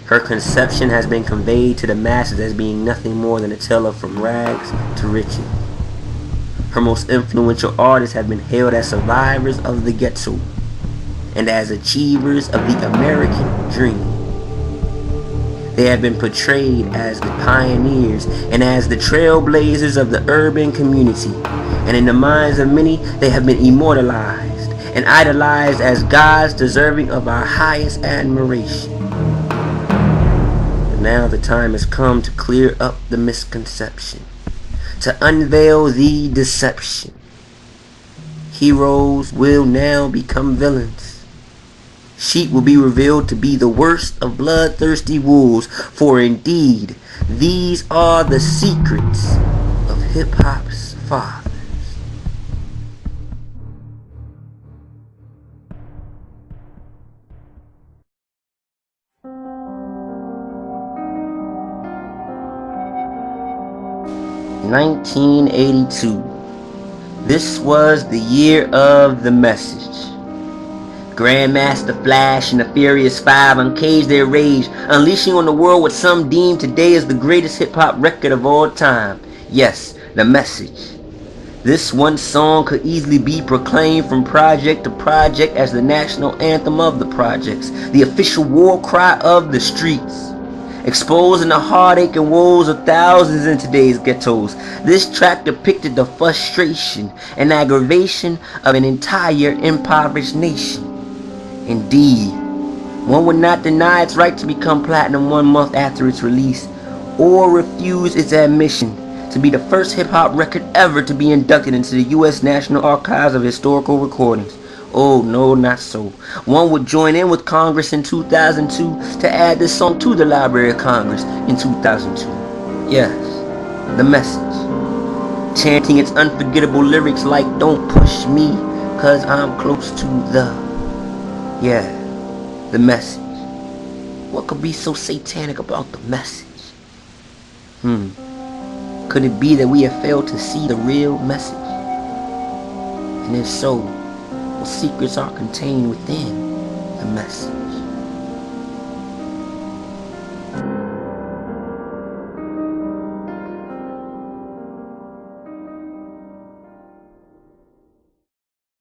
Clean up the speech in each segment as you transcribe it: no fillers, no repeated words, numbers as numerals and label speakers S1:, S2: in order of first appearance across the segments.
S1: Her conception has been conveyed to the masses as being nothing more than a tale of from rags to riches. Her most influential artists have been hailed as survivors of the ghetto and as achievers of the American dream. They have been portrayed as the pioneers and as the trailblazers of the urban community, and in the minds of many they have been immortalized and idolized as gods deserving of our highest admiration. But now the time has come to clear up the misconception, to unveil the deception. Heroes will now become villains. Sheep will be revealed to be the worst of bloodthirsty wolves, for indeed, these are the secrets of hip-hop's fathers. "1982. This was the year of the message. Grandmaster Flash and the Furious Five uncaged their rage, unleashing on the world what some deem today as the greatest hip-hop record of all time. Yes, the message. This one song could easily be proclaimed from project to project as the national anthem of the projects, the official war cry of the streets. Exposing the heartache and woes of thousands in today's ghettos, this track depicted the frustration and aggravation of an entire impoverished nation. Indeed, one would not deny its right to become platinum 1 month after its release, or refuse its admission to be the first hip-hop record ever to be inducted into the U.S. National Archives of Historical Recordings. Oh no, not so. One would join in with Congress in 2002 to add this song to the Library of Congress in 2002. Yes, the message. Chanting its unforgettable lyrics like "Don't push me, 'cause I'm close to the..." Yeah, the message. What could be so satanic about the message? Could it be that we have failed to see the real message? And if so, what secrets are contained within the message?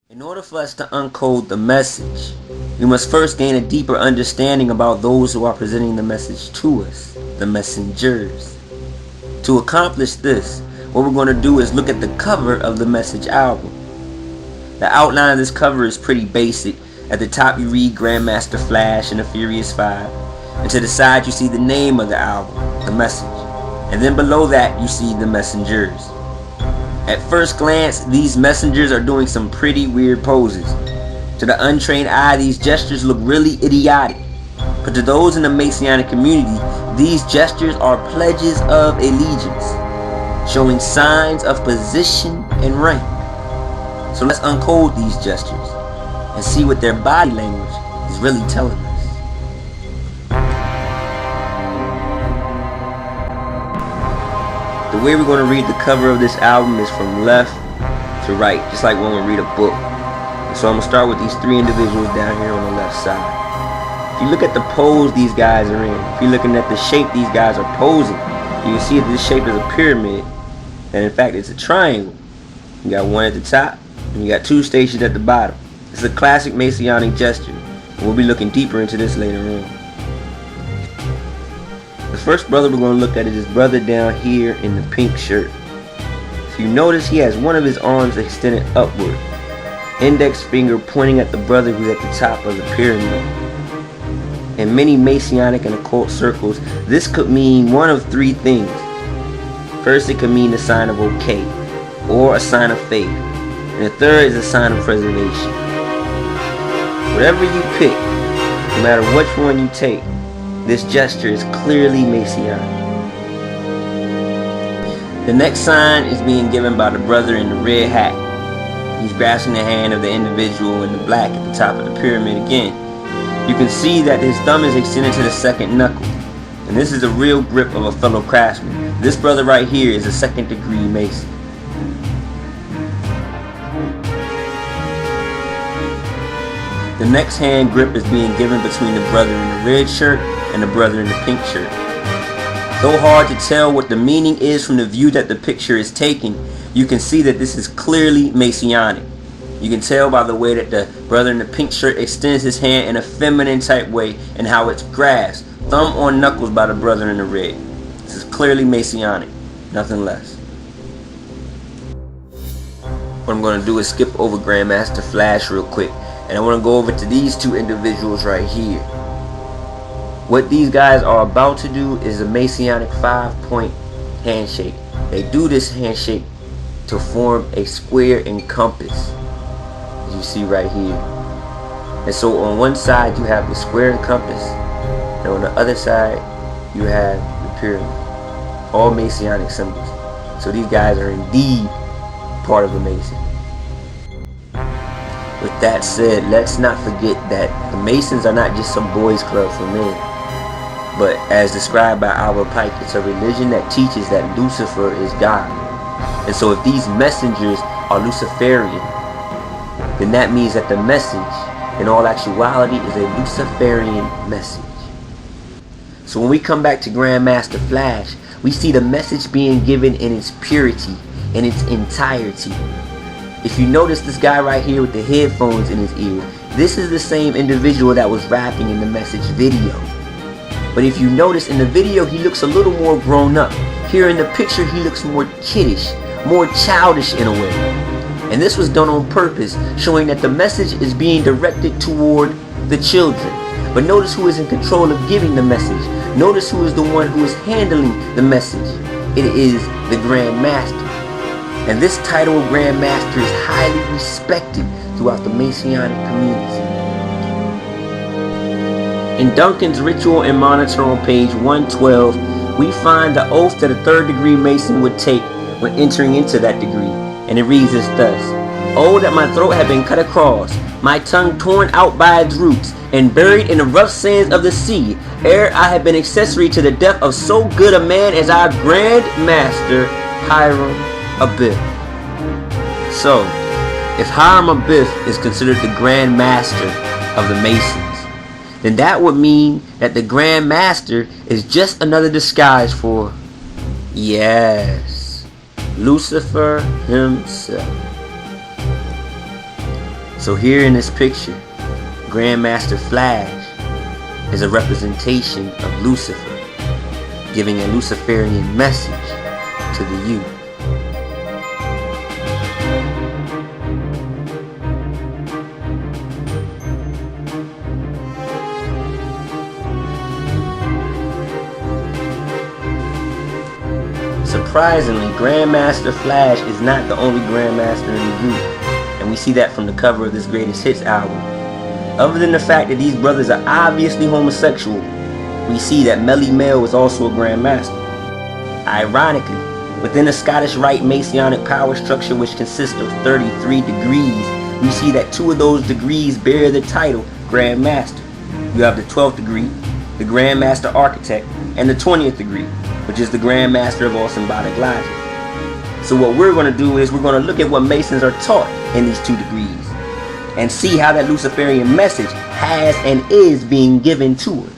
S1: In order for us to uncode the message, we must first gain a deeper understanding about those who are presenting the message to us, the messengers. To accomplish this, what we're going to do is look at the cover of the Message album. The outline of this cover is pretty basic. At the top you read Grandmaster Flash and the Furious Five, and to the side you see the name of the album, The Message, and then below that you see the Messengers. At first glance, these messengers are doing some pretty weird poses. To the untrained eye, these gestures look really idiotic, but to those in the Masonic community, these gestures are pledges of allegiance, showing signs of position and rank. So let's uncode these gestures and see what their body language is really telling us. The way we're going to read the cover of this album is from left to right, just like when we read a book. And so I'm going to start with these three individuals down here on the left side. If you look at the pose these guys are in, if you're looking at the shape these guys are posing, you can see that this shape is a pyramid, and in fact it's a triangle. You got one at the top, and you got two stations at the bottom. It's a classic Masonic gesture, and we'll be looking deeper into this later on. The first brother we're going to look at is this brother down here in the pink shirt. If you notice, he has one of his arms extended upward, index finger pointing at the brother who's at the top of the pyramid. In many Masonic and occult circles, this could mean one of three things. First, it could mean the sign of okay, or a sign of faith, and the third is a sign of preservation. Whatever you pick, no matter which one you take, this gesture is clearly Masonic. The next sign is being given by the brother in the red hat. He's grasping the hand of the individual in the black at the top of the pyramid again. You can see that his thumb is extended to the second knuckle, and this is a real grip of a fellow craftsman. This brother right here is a second-degree Mason. The next hand grip is being given between the brother in the red shirt and the brother in the pink shirt. Though hard to tell what the meaning is from the view that the picture is taken, you can see that this is clearly Masonic. You can tell by the way that the brother in the pink shirt extends his hand in a feminine type way and how it's grasped, thumb on knuckles, by the brother in the red. This is clearly Masonic, nothing less. What I'm going to do is skip over Grandmaster Flash real quick, and I want to go over to these two individuals right here. What these guys are about to do is a Masonic 5-point handshake. They do this handshake to form a square and compass, as you see right here. And so on one side you have the square and compass, and on the other side you have the pyramid. All Masonic symbols. So these guys are indeed part of the Mason. With that said, let's not forget that the Masons are not just some boys club for men, but as described by Albert Pike, it's a religion that teaches that Lucifer is God. And so if these messengers are Luciferian, then that means that the message in all actuality is a Luciferian message. So when we come back to Grandmaster Flash, we see the message being given in its purity, in its entirety. If you notice this guy right here with the headphones in his ear, this is the same individual that was rapping in the message video. But if you notice in the video, he looks a little more grown up. Here in the picture, he looks more kiddish, more childish in a way. And this was done on purpose, showing that the message is being directed toward the children. But notice who is in control of giving the message. Notice who is the one who is handling the message. It is the Grand Master. And this title of Grand Master is highly respected throughout the Masonic community. In Duncan's Ritual and Monitor on page 112, we find the oath that a 3rd degree Mason would take when entering into that degree. And it reads as thus: "Oh, that my throat had been cut across, my tongue torn out by its roots, and buried in the rough sands of the sea, ere I had been accessory to the death of so good a man as our Grand Master Hiram Abiff." So, if Hiram Abiff is considered the Grand Master of the Masons, then that would mean that the Grand Master is just another disguise for, yes, Lucifer himself. So here in this picture, Grandmaster Flash is a representation of Lucifer, giving a Luciferian message to the youth. Surprisingly, Grandmaster Flash is not the only Grandmaster in the group, and we see that from the cover of this Greatest Hits album. Other than the fact that these brothers are obviously homosexual, we see that Melly Mel is also a Grandmaster. Ironically, within the Scottish Rite Masonic power structure, which consists of 33 degrees, we see that 2 of those degrees bear the title Grandmaster. You have the 12th degree, the Grandmaster Architect, and the 20th degree, which is the Grandmaster of all symbolic logic. So what we're going to do is we're going to look at what Masons are taught in these 2 degrees and see how that Luciferian message has and is being given to us.